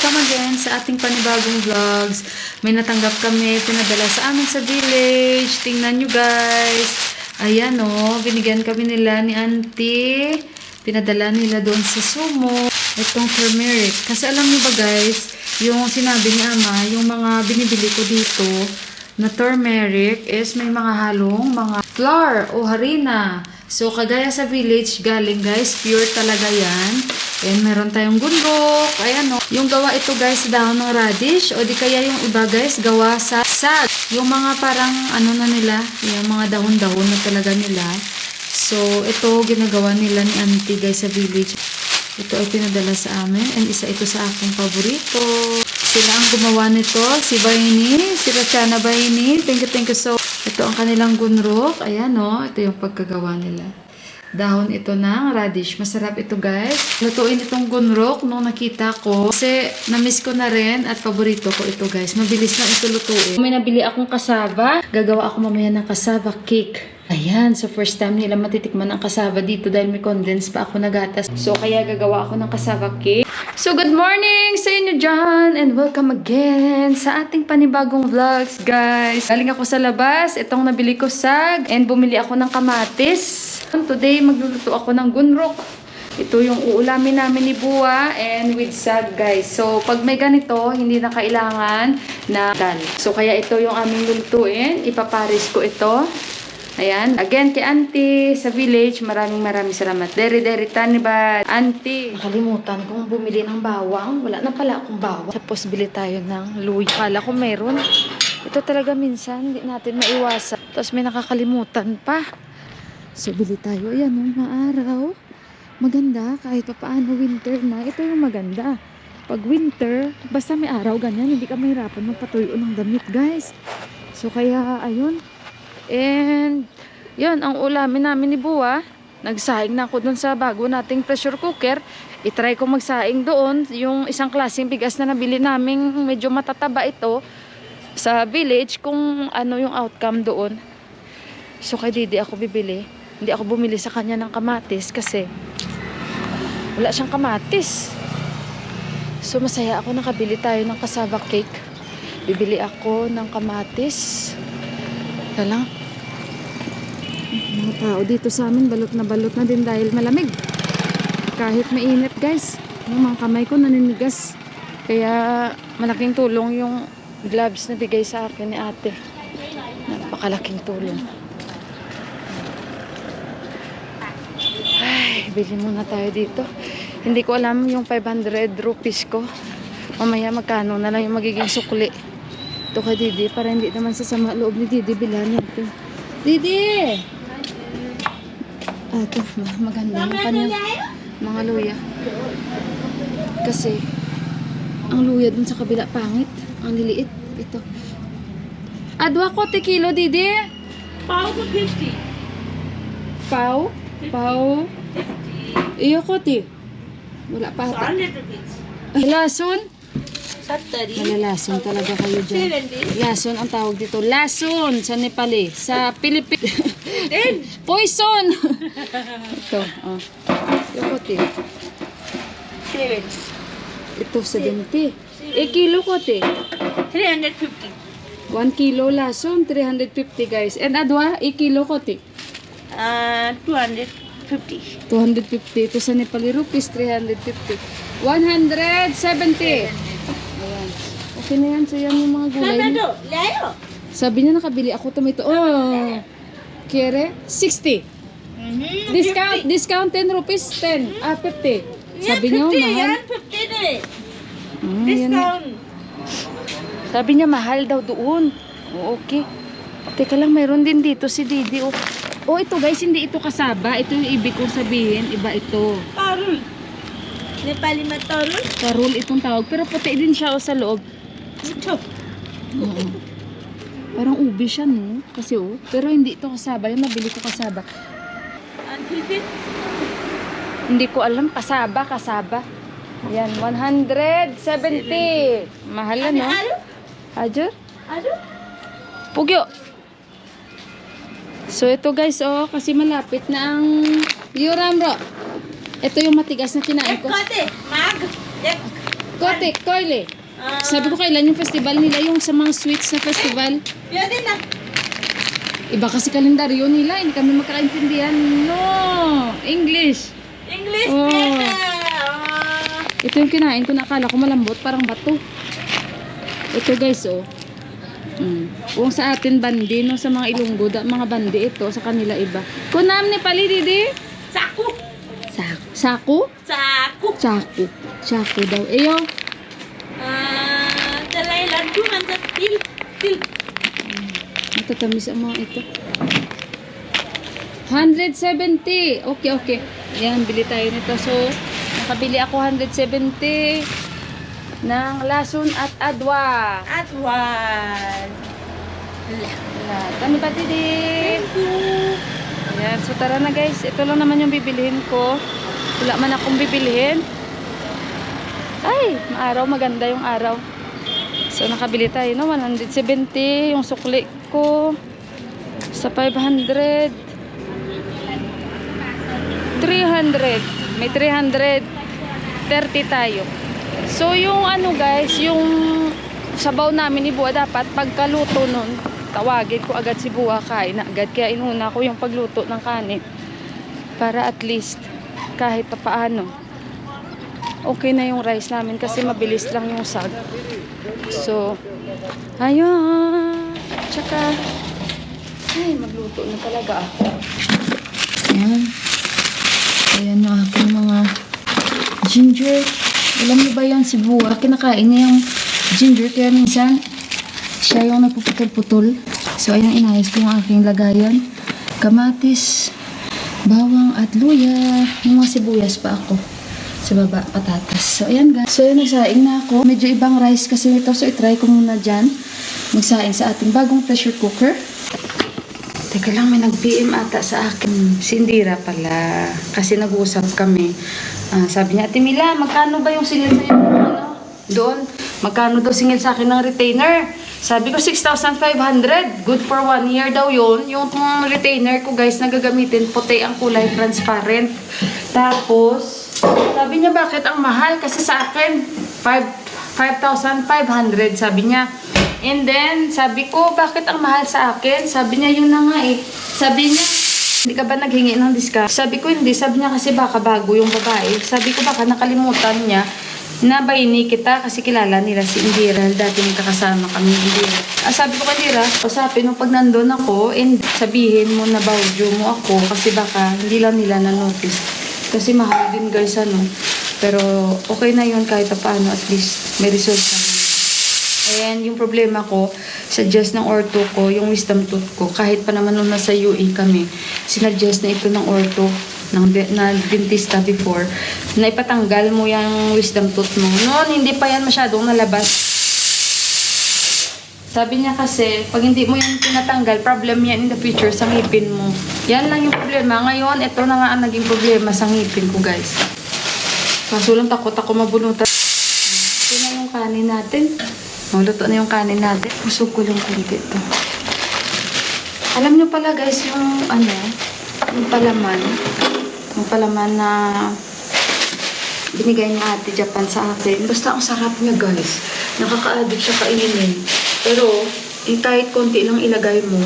welcome again sa ating panibagong vlogs. May natanggap kami, pinadala sa amin sa village. Tingnan nyo guys. Ayan o, binigyan kami nila ni auntie. Pinadala nila doon sa Sumo. Itong turmeric. Kasi alam nyo ba guys, yung sinabi ni ama, yung mga binibili ko dito na turmeric is may mga halong mga flour o harina. So, kagaya sa village, galing guys, pure talaga yan. And meron tayong gundok. Ayan o. Yung gawa ito guys, dahon ng radish. O di kaya yung iba guys, gawa sa sag. Yung mga parang ano na nila, yung mga dahon-dahon na talaga nila. So, ito ginagawa nila ni auntie guys sa village. Ito ay pinadala sa amin. And isa ito sa aking paborito. Sila ang gumawa nito. Si Baini, si Rachana Baini. Thank you so. Ito ang kanilang gunrok. Ayan o. Ito yung pagkagawa nila. Dahon ito ng radish. Masarap ito guys. Lutuin itong gunrok nung nakita ko. Kasi namiss ko na rin at paborito ko ito guys. Mabilis lang ito lutuin. May nabili akong kasaba. Gagawa ako mamaya ng kasaba cake. Ayan. So first time nila matitikman ang kasaba dito dahil may condense pa ako nagatas. So kaya gagawa ako ng kasaba cake. So good morning sa inyo dyan and welcome again sa ating panibagong vlogs guys. Galing ako sa labas. Itong nabili ko sag and bumili ako ng kamatis. Today, magluluto ako ng gunrok. Ito yung uulamin namin ni Buwa and with sag, guys. So, pag may ganito, hindi na kailangan na dal. So, kaya ito yung aming lulutuin. Ipaparis ko ito. Ayan. Again, kay auntie sa village, maraming salamat. Deri tanibad. Auntie. Nakalimutan kong bumili ng bawang. Wala na pala akong bawang. Tapos, bili tayo ng luya. Kala ko meron. Ito talaga minsan, hindi natin maiwasan. Tapos, may nakakalimutan pa. So, bili tayo. Ayan, mga araw. Maganda. Kahit pa paano winter na. Ito yung maganda. Pag winter, basta may araw ganyan, hindi ka mahirapan magpatuyo ng damit, guys. So, kaya, ayun. And, yun, ang ulamin namin ni Buwa. Nagsaing na ako dun sa bago nating pressure cooker. I-try ko magsaing doon. Yung isang klaseng bigas na nabili namin, medyo matataba ito sa village, kung ano yung outcome doon. So, kay Didi ako bibili. Hindi ako bumili sa kanya ng kamatis kasi wala siyang kamatis. So, masaya ako nakabili tayo ng cassava cake. Bibili ako ng kamatis. Ito lang. Mga tao dito sa amin, balot na din dahil malamig. Kahit mainit, guys. Yung mga kamay ko naninigas. Kaya, malaking tulong yung gloves na bigay sa akin ni ate. Napakalaking tulong. Bili muna tayo dito. Hindi ko alam yung 500 rupees ko. Mamaya magkano na lang yung magiging sukli. Ito kay Didi para hindi naman sasama loob ni Didi bilan natin. Didi! Ito, maganda yung kanyang mga luya. Kasi ang luya dun sa kabila pangit. Ang liliit. Ito. Adwa ko kilo Didi? Pau to 50. Pau? Pau? Iyo ko ti. Wala pa ata. 100 rupees. Ay, lason? 70. Malalason talaga kayo dyan. 70. Lason ang tawag dito. Lason sa Nepali. Sa Pilipinas. Poison! Ito. Oh. Iyo ko ti. 7. Ito 70. Kilo ko ti. 350. 1 kilo lason. 350 guys. And adwa, kilo ko ti. 250. 250. Ito sa Nepali rupees, 350. 170. Ayan. Okay na yan. So yan yung mga gulay. Layo. Sabi niya nakabili ako tomato. Oh. Kere? 60. Discount 10 rupees. 10. 50. Sabi niya mahal. 50 din. Yan. Discount. Sabi niya mahal daw doon. Oh, okay. Teka lang, mayroon din dito si Didi. Oh, ito guys, hindi ito kasaba. Ito yung ibig kong sabihin. Iba ito. Tarul. Nepali ma tarul. Tarul itong tawag. Pero puti din siya sa loob. Ito. Oo. Parang ubi siya, no? Kasi pero hindi ito kasaba. Yung nabili ko kasaba. Hindi ko alam. Kasaba. Yan, 170. Mahal na, no? Ajo? Pugyo. So, ito guys, kasi malapit na ang Yuramro. Ito yung matigas na kinain ko. Kotik, Koyle. Ah, Sabi ko kailan yung festival nila, yung sa mga sweets na festival. pwede na. Iba kasi kalendaryo nila, hindi kami magkakaintindihan. No! English. English Oh. pwede. Ah, Ito yung kinain ko, nakala ko malambot, parang bato. Ito guys, oh. Kung sa atin bandi, no, sa mga Ilonggo, mga bandi ito, sa kanila iba. Kunam ni pali, didi? saku. Saku? Saku. Saku. Saku daw. Eyo. Dalay laddu man sa til. Til. Matatamis ang mga ito. 170. Okay, okay. Yan, bili tayo nito. So, nakabili ako 170 ng lason at adwa. At one. Kami pa, didi? Thank you. Ayan, so tara na guys. Ito lang naman yung bibilihin ko. Wala man akong bibilihin. Ay, maaraw. Maganda yung araw. So nakabili tayo, no? 170 yung sukli ko. Sa 500. 300. May 330 tayo. So yung ano guys, yung sabaw namin ni Buwa, dapat pagkaluto nun, tawagin ko agad si Buwa, kain na agad. Kaya inuna ko yung pagluto ng kanin para at least kahit pa paano okay na yung rice namin kasi mabilis lang yung sag. So ayun, tsaka ay magluto na talaga ako. Ayan, ayan yung aking mga ginger. Alam niyo ba yan si Buwa, kinakain niya yung ginger, kaya minsan siya yung nagpuputol-putol. So ayan, inayos ko yung aking lagayan, kamatis, bawang at luya. Yung mga sibuyas pa ako sa baba, patatas. So ayan guys, so yun, nagsaing na ako. Medyo ibang rice kasi ito, so itry ko muna dyan magsaing sa ating bagong pressure cooker. Teka lang, may nag-PM ata sa akin. Si Indira pala, kasi nag-uusap kami. Sabi niya, Ate Mila, magkano ba yung singil sa'yo? Ano? Doon, magkano daw singil sa akin ng retainer? Sabi ko, 6,500. Good for 1 year daw yun. Yung retainer ko guys, na gagamitin, puti ang kulay, transparent. Tapos, sabi niya, bakit ang mahal? Kasi sa akin, 5,500, sabi niya. And then, sabi ko, bakit ang mahal sa akin? Sabi niya, yun na nga eh. Sabi niya, hindi ka ba naghingi ng discount? Sabi ko, hindi. Sabi niya, kasi baka bago yung babae. Sabi ko, baka nakalimutan niya na bayini kita kasi kilala nila si Indira. Dati magkakasama kami Indira. Sabi ko kay Indira, usapin mo pag nandun ako and sabihin mo na bawjo mo ako kasi baka hindi lang nila na-notice. Kasi mahal din guys, ano. Pero okay na yun kahit paano, at least may result kami. And yung problema ko, suggest ng ortho ko, yung wisdom tooth ko, kahit pa naman nung nasa UE kami, sinuggest na ito ng ortho, na dentista before, na ipatanggal mo yung wisdom tooth mo. Noon, hindi pa yan masyadong nalabas. Sabi niya kasi, pag hindi mo yan tinatanggal, problem yan in the future sa ngipin mo. Yan lang yung problema. Ngayon, ito na nga ang naging problema sa ngipin ko, guys. Kaso lang takot ako mabunutan. Ito na yung kanin natin. Maluto na yung kanin natin. Pusog ko yung kunti ito. Alam nyo pala guys, yung ano, yung palaman na binigay ni Ate Japan sa akin. Basta ang sarap niya guys. Nakaka-addict siya kainin. Pero, kahit konti lang ilagay mo,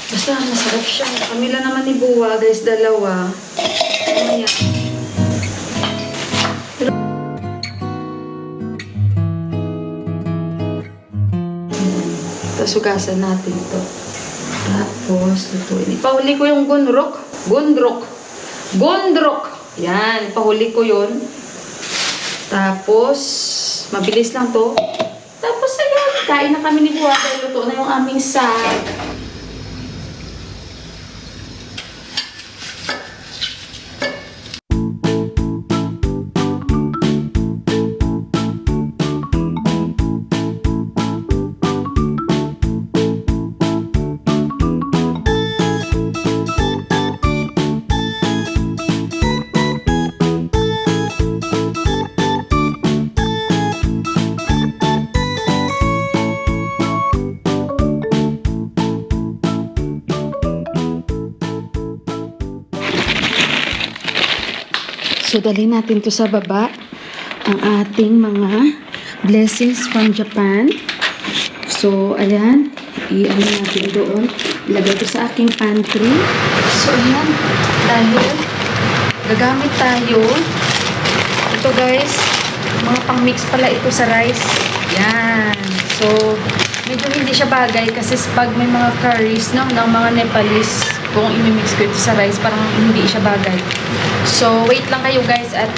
basta masarap siya. Kami lang naman ni Buwa guys, dalawa. Ayan. Tapos sugasan natin ito. Tapos lutuin. Ipahuli ko yung gunrok. Yan, ipahuli ko yun. Tapos, mabilis lang to. Tapos ayun, kain na kami ni Buwa. Dahil luto na yung aming sag. So, dali natin to sa baba. Ang ating mga Blessings from Japan. So, ayan. I-ano natin doon. Ilagay ko sa aking pantry. So, ayan. Dahil gagamit tayo. Ito guys, mga pang-mix pala ito sa rice. Yan. So, medyo hindi siya bagay kasi pag may mga curries no, ng mga Nepalese, kung imimix ko ito sa rice, parang hindi siya bagay. So, wait lang kayo guys at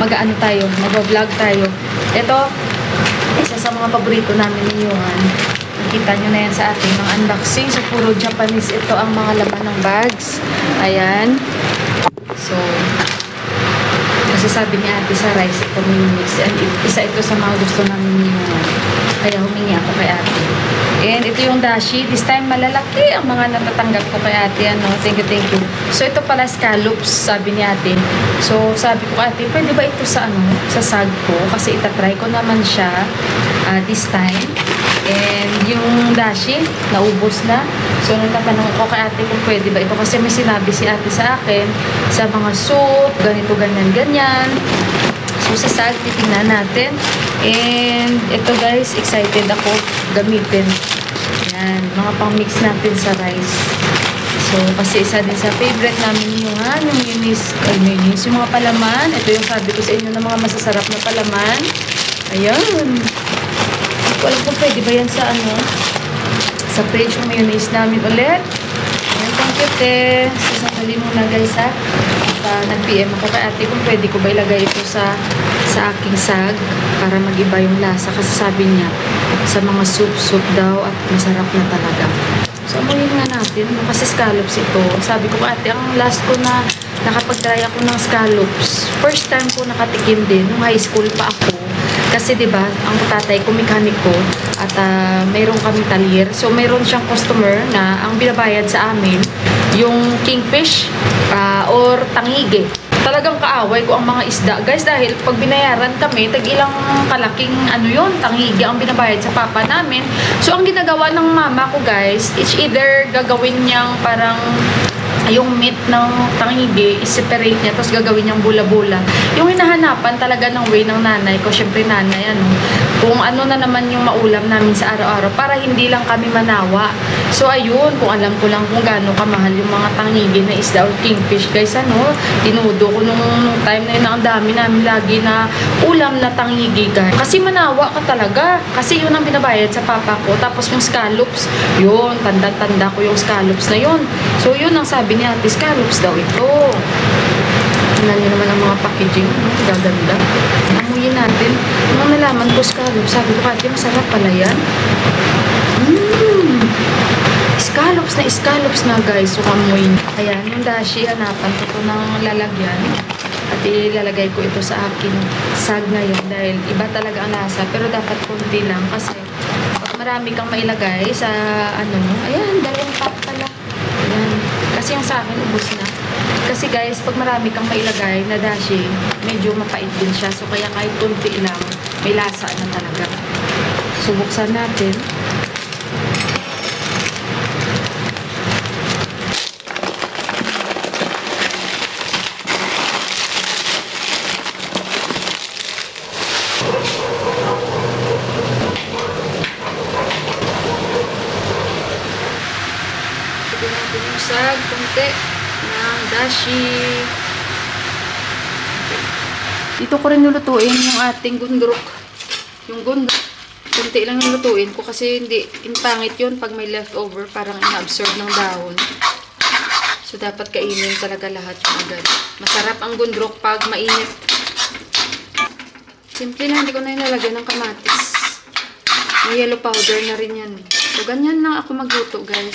mag-ano tayo, mag-vlog tayo. Ito, isa sa mga paborito namin ni Johan. Nakita nyo na yan sa ating mga unboxing. So, puro Japanese ito ang mga laman ng bags. Ayan. So, kasi sabi ni ate sa rice ito mix. And isa ito sa mga gusto namin ni Johan. Kaya humingi ako kay ate. And ito yung dashi. This time malalaki ang mga natatanggap ko kay ate. Ano? Thank you, thank you. So ito pala scallops, sabi ni ate. So sabi ko kay ate, pwede ba ito sa ano? Sa sag ko? Kasi itatry ko naman siya this time. And yung dashi, naubos na. So nagtatanong ko kay ate kung pwede ba ito. Kasi may sinabi si ate sa akin sa mga soup, ganito, ganyan, ganyan. So, sa sag, titingnan natin. And, ito guys, excited ako gamitin. Yan, mga pang-mix natin sa rice. So, kasi isa din sa favorite namin yung mayonnaise, yung mga palaman. Ito yung sabi ko sa inyo ng mga masasarap na palaman. Ayan. Hindi ko alam kung pwede ba yan sa ano, sa fridge yung mayonnaise namin ulit. Ayan, thank you, te. So, sandali muna guys, ha. Nag-PM ako kay ate kung pwede ko ba ilagay ito sa aking sag para mag-iba yung lasa kasi sabi niya sa mga soup daw at masarap na talaga. So amuyin nga natin kasi scallops ito. Sabi ko ate, ang last ko na nakapag-try ako ng scallops, first time ko nakatikim din nung high school pa ako. Kasi 'di ba, ang tatay ko mekaniko at mayroon kaming talyer. So mayroon siyang customer na ang binabayad sa amin yung kingfish or tangige. Talagang kaaway ko ang mga isda. Guys, dahil pag binayaran kami, tag-ilang kalaking ano yun, tangige ang binabayad sa papa namin. So, ang ginagawa ng mama ko, guys, it's either gagawin niyang parang yung meat ng tangige, i-separate niya, tapos gagawin niyang bula-bula. Yung hinahanapan talaga ng way ng nanay ko, syempre nanay, ano, kung ano na naman yung maulam namin sa araw-araw, para hindi lang kami manawa. So, ayun, kung alam ko lang kung gaano kamahal yung mga tangige na isda or kingfish, guys, ano, tinudo ko nung time na yun, ang dami namin lagi na ulam na tangige, guys. Kasi manawa ka talaga, kasi yun ang binabayad sa papa ko, tapos yung scallops, yun, tanda-tanda ko yung scallops na yun. So, yun ang sabi ni ate, scallops daw ito. Tingnan nyo naman ang mga packaging. Gaganda. Amuyin natin. Nung nalaman ko scallops, sabi ko, ate, masarap pala yan. Scallops na guys. So, amuyin. Ayan, yung dashi, hanapan ko ito ng lalagyan. At ilalagay ko ito sa akin sag ngayon dahil iba talaga ang lasa. Pero dapat konti lang kasi pag marami kang mailagay sa ano, ayan, dalawang pack pala. Ayan. Kasi yung sa akin, ubos na. Kasi guys, pag marami kang mailagay na dashi, medyo mapait din siya. So, kaya kahit kunti lang, may lasa na talaga. So, buksan natin. Sag, konti ng dashi. Dito ko rin lulutuin yung ating gundruk. Yung gundruk, konti lang yung lutuin ko kasi hindi, pangit yun pag may leftover, parang ina-absorb ng dahon. So, dapat kainin talaga lahat yung agad. Masarap ang gundruk pag mainit. Simple lang, hindi ko na inalagyan ng kamatis. May yellow powder na rin yan. So, ganyan lang ako magluto, guys.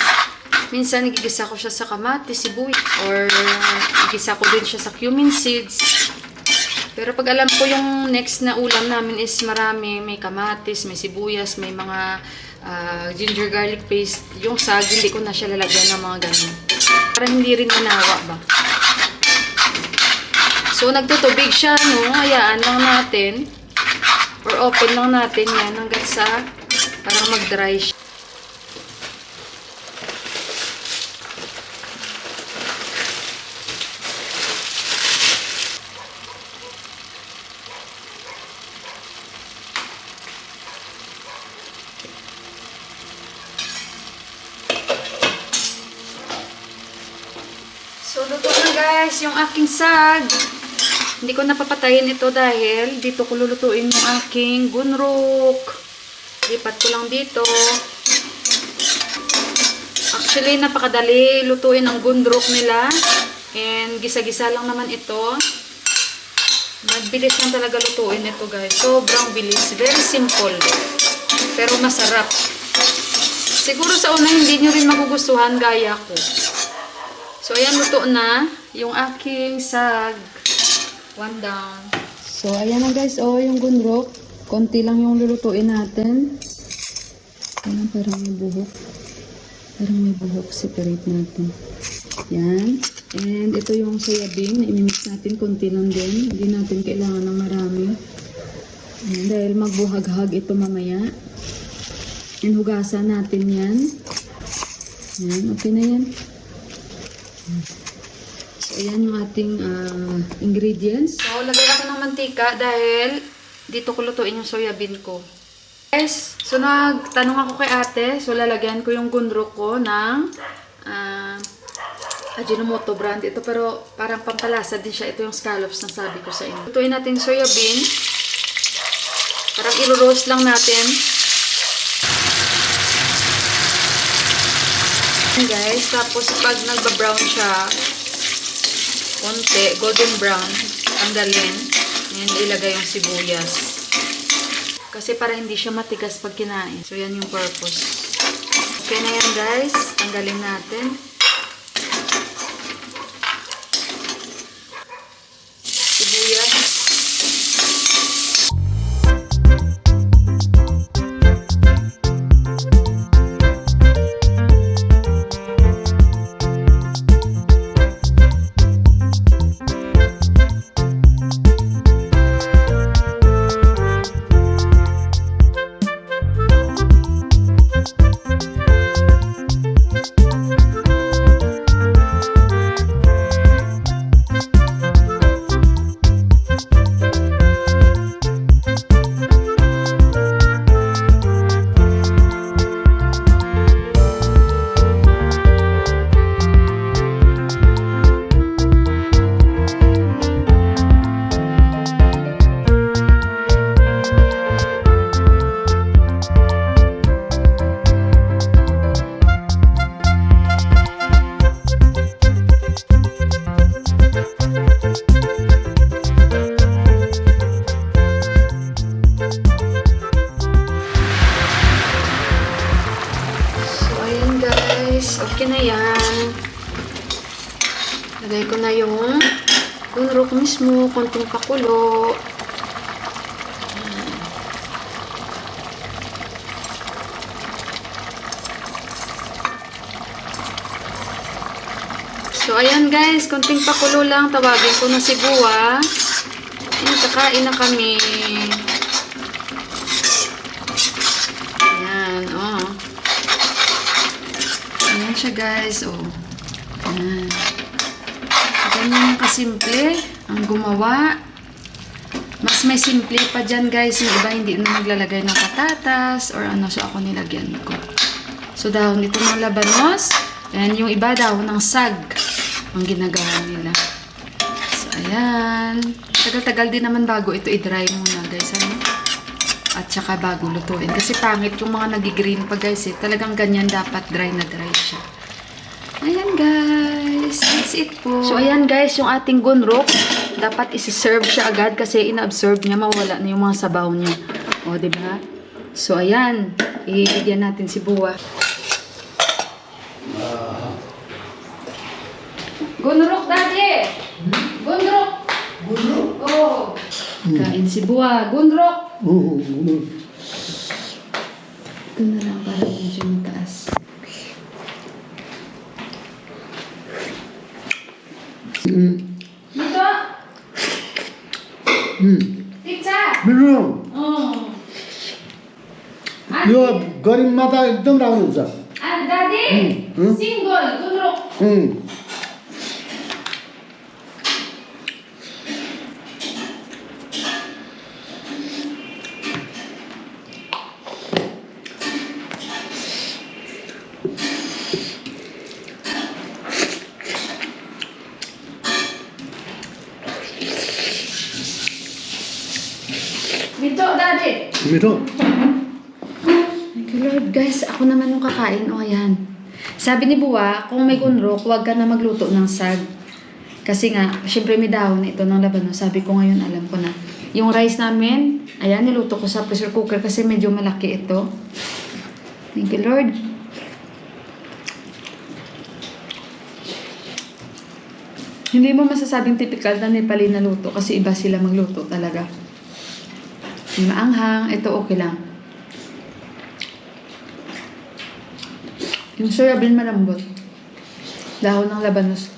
Minsan, nagigisa ko siya sa kamatis, sibuyas, or nagigisa ko din siya sa cumin seeds. Pero pag alam ko yung next na ulam namin is marami, may kamatis, may sibuyas, may mga ginger garlic paste, yung sag, hindi ko na siya lalagyan ng mga ganun. Para hindi rin manawa ba. So, nagtutubig siya, no? Hayaan lang natin, or open lang natin yan hanggat sa parang mag-dry siya. So, luto na guys yung aking sag. Hindi ko napapatayin ito dahil dito ko lulutuin yung aking gunrok. Lipat ko lang dito. Actually, napakadali lutuin ang gunrok nila. And gisa-gisa lang naman ito. Mabilis lang talaga lutuin ito guys. Sobrang bilis. Very simple. Pero masarap. Siguro sa una hindi nyo rin magugustuhan gaya ko. So, ayan, luto na yung aking sag. One down. So, ayan na guys. Oh, yung gunrok. Konti lang yung lulutuin natin. Ayan, parang may buhok. Parang may buhok. Separate natin. Yan. And ito yung soybean na imimix natin. Konti lang din. Hindi natin kailangan ng marami. Ayan, dahil magbuhag-hag ito mamaya. And hugasan natin yan. Yan. Okay na yan. So, ayan yung ating ingredients. So, lagay ako ng mantika dahil dito ko lutuin yung soybean ko. Guys, so nagtanong ako kay ate. So, lalagyan ko yung gunrok ko ng Ajinomoto brand. Ito pero parang pampalasa din siya. Ito yung scallops na sabi ko sa inyo. Lutuin natin yung soybean. Parang iro-roast lang natin. Guys, tapos pag nagba-brown siya, konti, golden brown, tanggalin, and ilagay yung sibuyas. Kasi para hindi siya matigas pag kinain. So, yan yung purpose. Okay na yan guys, tanggalin natin. Sibuyas. Okay na yan. Lagay ko na yung gunrok mismo. Konting pakulo. So, ayan guys. Konting pakulo lang. Tawagin ko na si Buwa. Ayan, kakain na kami. Ayan, oh. Ayan siya guys, oh. Ayan. Ganyan yung kasimple ang gumawa. Mas may simple pa dyan guys. Yung iba hindi na naglalagay ng patatas or ano. So ako nilagyan ko. So dahon ito ng labanos. Ayan yung iba dahon ng sag ang ginagawa nila. So ayan. Tagal-tagal din naman bago ito i-dry muna guys. Ano? At saka bago lutuin. Kasi pangit yung mga nag-green pa guys eh. Talagang ganyan dapat dry na dry siya. Ayan guys. That's it po. So ayan guys, yung ating gunrok. Dapat isi-serve siya agad kasi ina-absorb niya. Mawala na yung mga sabaw niya. O, diba? So ayan. Ibigyan natin si Buwa. Gunrok daddy! Gunrok! Gunrok? Oo. Kain si Buwa. Gunrok! Ito na lang para medyo mataas. Dito? Pizza? मिल्नु Oh. यो गरिबमा त एकदम राम्रो हुन्छ Daddy? Single. Gunrok. Mito. Thank you, Lord. Guys, ako naman yung kakain. O, ayan. Sabi ni Buwa, kung may kunrok, huwag ka na magluto ng sag. Kasi nga, syempre may dahon ito ng labano. Sabi ko ngayon, alam ko na. Yung rice namin, ayan, niluto ko sa pressure cooker kasi medyo malaki ito. Thank you, Lord. Hindi mo masasabing typical na Nepali na luto kasi iba sila magluto talaga. Yung maanghang, ito okay lang. Yung soyabin malambot. Dahon ng labanos.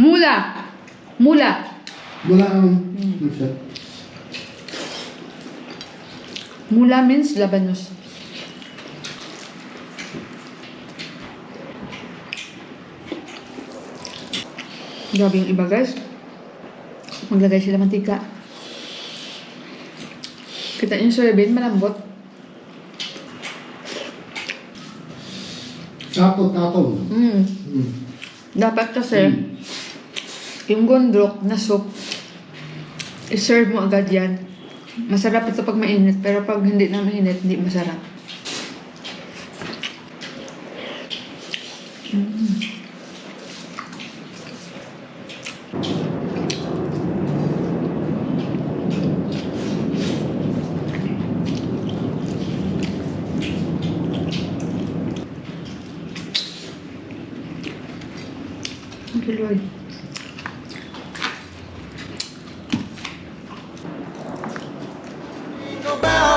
Mula! Mula! Wala ang... Siya. Mula means labanos. Grabe yung iba, guys. Maglagay sila mantika. Kita yung soyabin, malambot. Tapon. Dapat kasi, yung gondrok na soup, i-serve mo agad yan. Masarap ito pag mainit, pero pag hindi na mainit, hindi masarap. Thank you, Lord. About